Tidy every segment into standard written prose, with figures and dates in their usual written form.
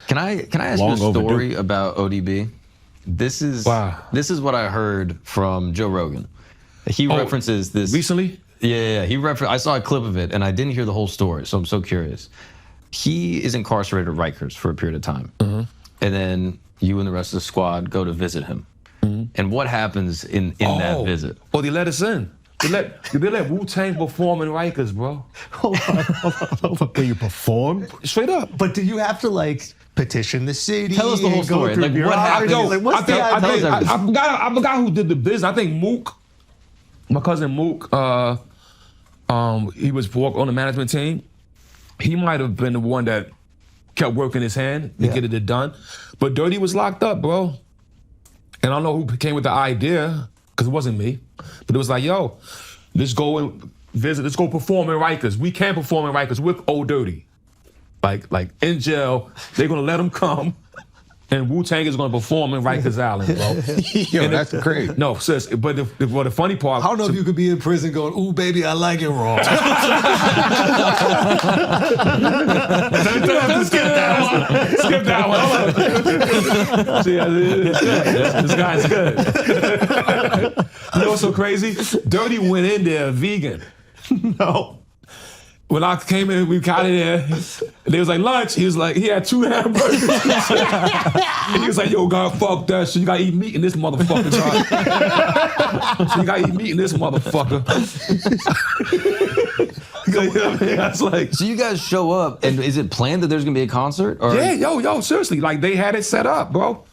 Can I ask you a story about ODB? This is what I heard from Joe Rogan. He references this recently. Yeah. I saw a clip of it, and I didn't hear the whole story, so I'm so curious. He is incarcerated at Rikers for a period of time, and then you and the rest of the squad go to visit him. And what happens in that visit? Oh, they let us in. They let Wu-Tang perform in Rikers, bro. Hold on. Can you perform? Straight up. But do you have to like petition the city? Tell us the whole story. Like what happened? I forgot who did the business. I think Mook, my cousin Mook, he was on the management team. He might have been the one that kept working his hand to get it done. But Dirty was locked up, bro. And I don't know who came with the idea, because it wasn't me. But it was like, yo, let's go and visit, let's go perform in Rikers. We can perform in Rikers with Old Dirty. Like in jail, they're gonna let him come, and Wu-Tang is gonna perform in Rikers Island, bro. Yo, that's great. No, sis, but the funny part... I don't know if you could be in prison going, ooh, baby, I like it raw. Skip that one. See, this guy's good. You know what's so crazy? Dirty went in there vegan. No. When I came in, we got in there, and they was like, lunch. He was like, he had 2 hamburgers. And he was like, yo, God, fuck that shit. You gotta eat meat in this motherfucker, dog. So you gotta eat meat in this motherfucker. That's like, so you guys show up, and is it planned that there's gonna be a concert? Or? Yeah, yo, seriously. Like, they had it set up, bro.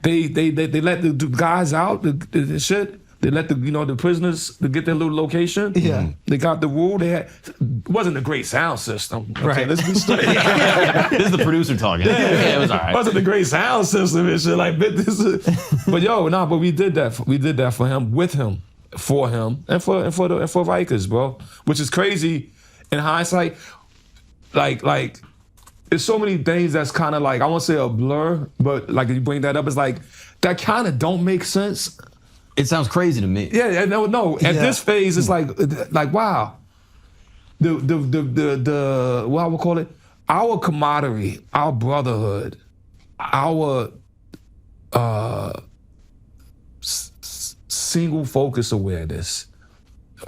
They let the guys out, the shit. They let the prisoners to get their little location. Yeah. They got the rule. It wasn't a great sound system. Okay, right. Let's be straight. This is the producer talking. Yeah, it was all right. It wasn't a great sound system and shit like this. But we did that. We did that for him, with him, for him, and for Rikers, bro. Which is crazy in hindsight. Like there's so many things that's kind of like, I won't say a blur, but like you bring that up, it's like that kind of don't make sense. It sounds crazy to me. Yeah, no. At this phase, it's like wow. The what I would call it, our camaraderie, our brotherhood, our single focus awareness.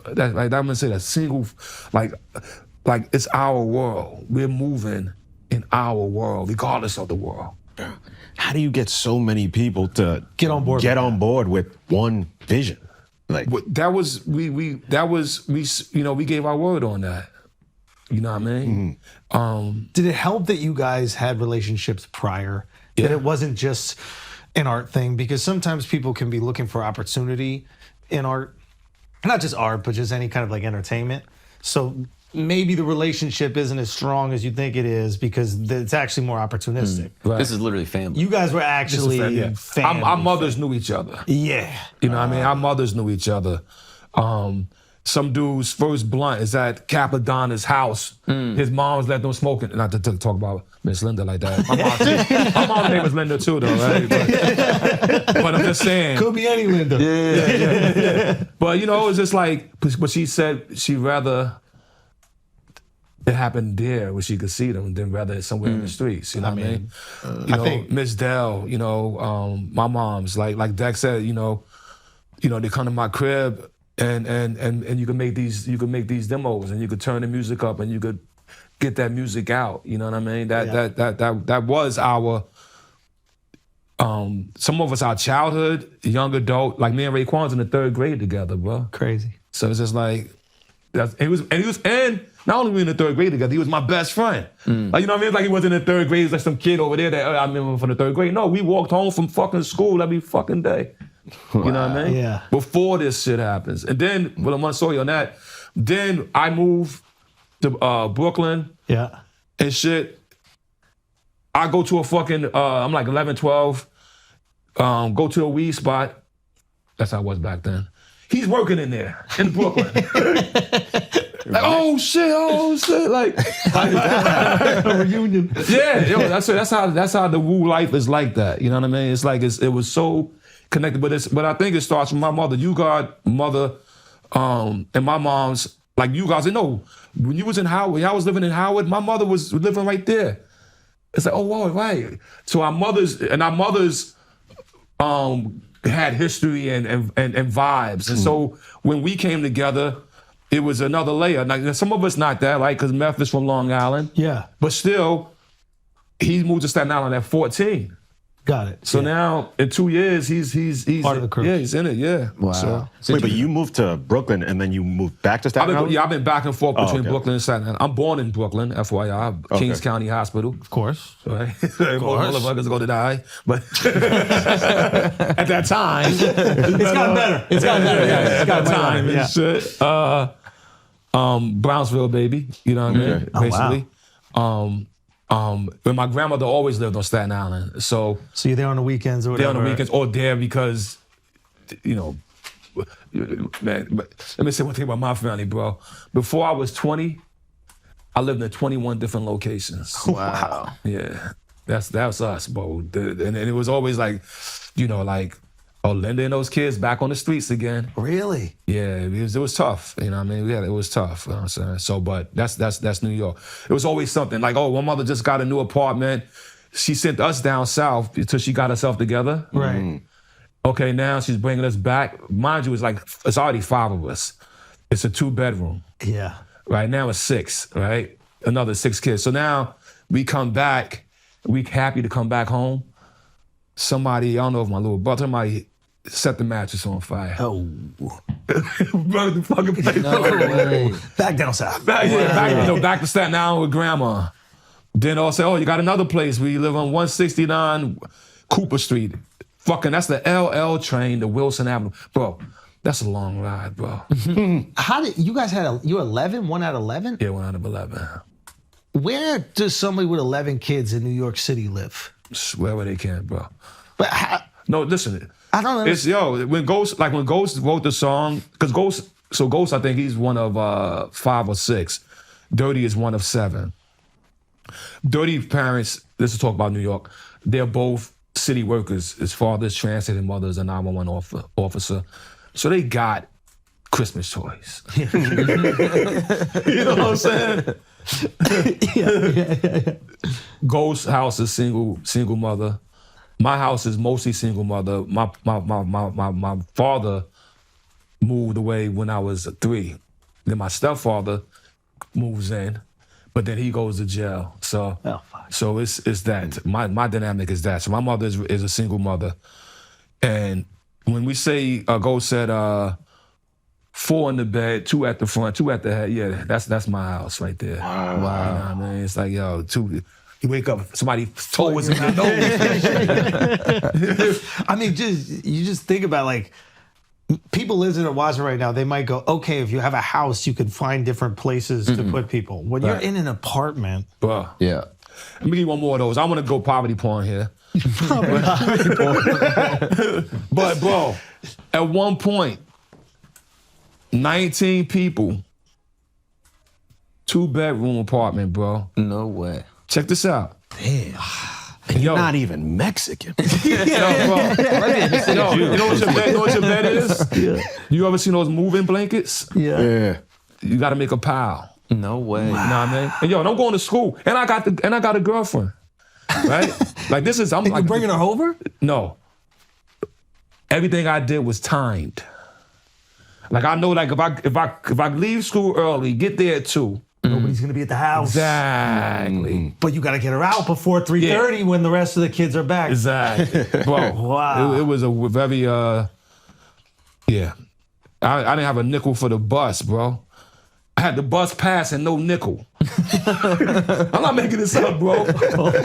I'm gonna say that single, like it's our world. We're moving in our world, regardless of the world. How do you get so many people to get on board with one vision? Like we gave our word on that. You know what I mean? Mm-hmm. Did it help that you guys had relationships prior? Yeah. That it wasn't just an art thing? Because sometimes people can be looking for opportunity in art, not just art, but just any kind of like entertainment. So maybe the relationship isn't as strong as you think it is because it's actually more opportunistic. Right. This is literally family. You guys were actually family. Our mothers knew each other. Yeah. You know what I mean? Our mothers knew each other. Some dude's first blunt is at Capadonna's house. His mom's let them smoke it. Not to talk about Miss Linda like that. My mom's name was Linda too, though, right? But I'm just saying. Could be any Linda. Yeah. But, it's just like, but she said she'd rather it happened there where she could see them than rather somewhere in the streets. You know what I mean? I think Miss Dell, my mom's, like Dex said, they come to my crib and you can make these demos and you could turn the music up and you could get that music out. You know what I mean? That was our some of us our childhood, young adult, like me and Raekwon's in the 3rd grade together, bro. Crazy. So it's just like he was not only were we in the 3rd grade together, he was my best friend. Like, you know what I mean? It's like he wasn't in the 3rd grade, he was like some kid over there that I remember from the 3rd grade. No, we walked home from fucking school every fucking day. You know what I mean? Yeah. Before this shit happens. And then, well, I'm gonna show you on that. Then I moved to Brooklyn. Yeah. And shit. I go to a fucking, I'm like 11, 12, go to a weed spot. That's how it was back then. He's working in there, in Brooklyn. Like, oh shit, like a reunion. Yeah, yo, that's how the Wu life is like that. You know what I mean? It's like it was so connected, but I think it starts from my mother. You got mother, and my mom's like you guys. When you was in Howard, when I was living in Howard, my mother was living right there. It's like, oh, whoa, right. So our mothers had history and vibes. And so when we came together, it was another layer. Now, some of us not that, like, because Meth is from Long Island. Yeah. But still, he moved to Staten Island at 14. Got it. So now, in 2 years, he's part of the crew. Yeah, he's in it, yeah. Wow. So, Wait, but you moved to Brooklyn and then you moved back to Staten Island? I've been back and forth between okay. Brooklyn and Staten Island. I'm born in Brooklyn, FYI, Kings County Hospital. Of course. Right? Motherfuckers go to die. But at that time. It's gotten better. It's gotten better. Yeah, it's gotten time better. and shit. Brownsville, baby. You know what I mean? Okay. Basically. But my grandmother always lived on Staten Island. So you're there on the weekends or whatever? they're on the weekends or there because, you know, man, but let me say one thing about my family, bro. Before I was 20, I lived in 21 different locations. Wow. Yeah. That's us, bro. And it was always like, you know, like, oh, Linda and those kids back on the streets again. Really? Yeah, it was tough. You know what I mean? It was tough. You know what I'm saying? So, but that's New York. It was always something like, oh, my mother just got a new apartment. She sent us down south until she got herself together. Right. Okay, now she's bringing us back. Mind you, it's already 5 of us. It's a 2-bedroom. Yeah. Right now it's 6, right? Another 6 kids. So now we come back, we happy to come back home. Somebody, I don't know if my little brother, somebody set the mattress on fire. Oh. Burn the fucking place. No way. Back down south. Back to Staten Island with grandma. Then I'll say, oh, you got another place. We live on 169 Cooper Street. Fucking, that's the LL train to Wilson Avenue. Bro, that's a long ride, bro. How did you guys you were 11? 1 out of 11? Yeah, 1 out of 11. Where does somebody with 11 kids in New York City live? Wherever they can, bro. But how, No, listen. I don't It's understand. when Ghost wrote the song, because Ghost, I think he's one of 5 or 6. Dirty is one of 7. Dirty parents, let's talk about New York. They're both city workers. His father's transit and mother's a 911 officer. So they got Christmas toys. You know what I'm saying? Yeah. Ghost's house is single mother. My house is mostly single mother. My father moved away when I was 3. Then my stepfather moves in, but then he goes to jail. So, fuck. so it's that. My dynamic is that. So my mother is a single mother, and when we say Ghost said 4 in the bed, 2 at the front, 2 at the head. Yeah, that's my house right there. Wow. You know what I mean? It's like, yo, 2. You wake up, somebody toe was in your nose. I mean, you just think about like people listening or watching right now. They might go, okay, if you have a house, you can find different places to put people. When you're in an apartment, Bro, Yeah. let me give you one more of those. I want to go poverty porn here. But bro, at one point, 19 people, 2-bedroom apartment, bro. No way. Check this out. Damn. And you're not even Mexican. Yo, bro. Yo, you know what your bed is? Yeah. You ever seen those moving blankets? Yeah. You got to make a pile. No way. You know what I mean? And yo, and I'm going to school, and I got a girlfriend, right? Like this is I'm you like bringing her over? No. Everything I did was timed. Like I know, like if I leave school early, get there at 2. Nobody's gonna be at the house. Exactly. But you got to get her out before 3:30 when the rest of the kids are back. Exactly. Bro. Wow. It was a very yeah. I didn't have a nickel for the bus, bro. I had the bus pass and no nickel. I'm not making this up, bro. Hold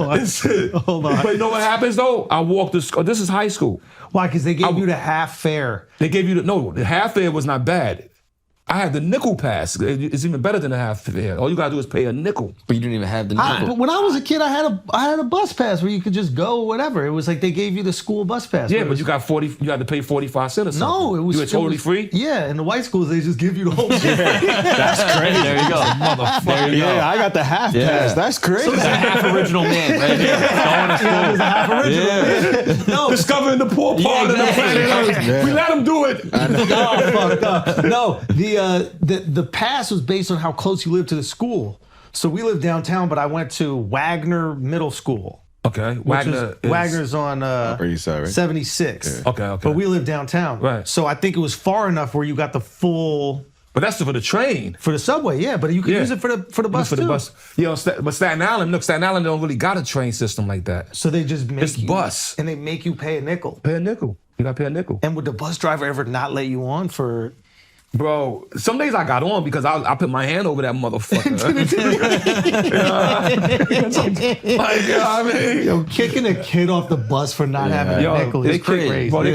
on. But you know what happens though? I walked to school. This is high school. Why? Because they gave you the half fare. They gave you the half fare was not bad. I had the nickel pass. It's even better than a half fare. All you gotta do is pay a nickel. But you didn't even have the nickel. But when I was a kid, I had a bus pass where you could just go whatever. It was like they gave you the school bus pass. Yeah, but you got 40. You had to pay 45 cents or something. No, it was You were totally free. Yeah, in the white schools they just give you the whole shit. That's crazy. There you go. Motherfucker. There you go. Yeah, I got the half pass. That's crazy. It's a half original man right here. Going to school. Yeah. No, Discovering the poor part of the planet Earth. Yeah. We let them do it. fucked up. No, the pass was based on how close you lived to the school. So we live downtown, but I went to Wagner Middle School. Okay, Wagner's on Upper East Side, right? 76. Okay, okay. But we live downtown. Right. So I think it was far enough where you got the full But that's for the train. for the subway, yeah. But you could use it for the bus For too. the bus. You know, but Staten Island don't really got a train system like that. So they just make It's you bus. and they make you pay a nickel. Pay a nickel. You gotta pay a nickel. And would the bus driver ever not let you on for? Bro, some days I got on because I put my hand over that motherfucker. Like, you know what I mean? Yo, kicking a kid off the bus for not having a nickel is they crazy. Bro, they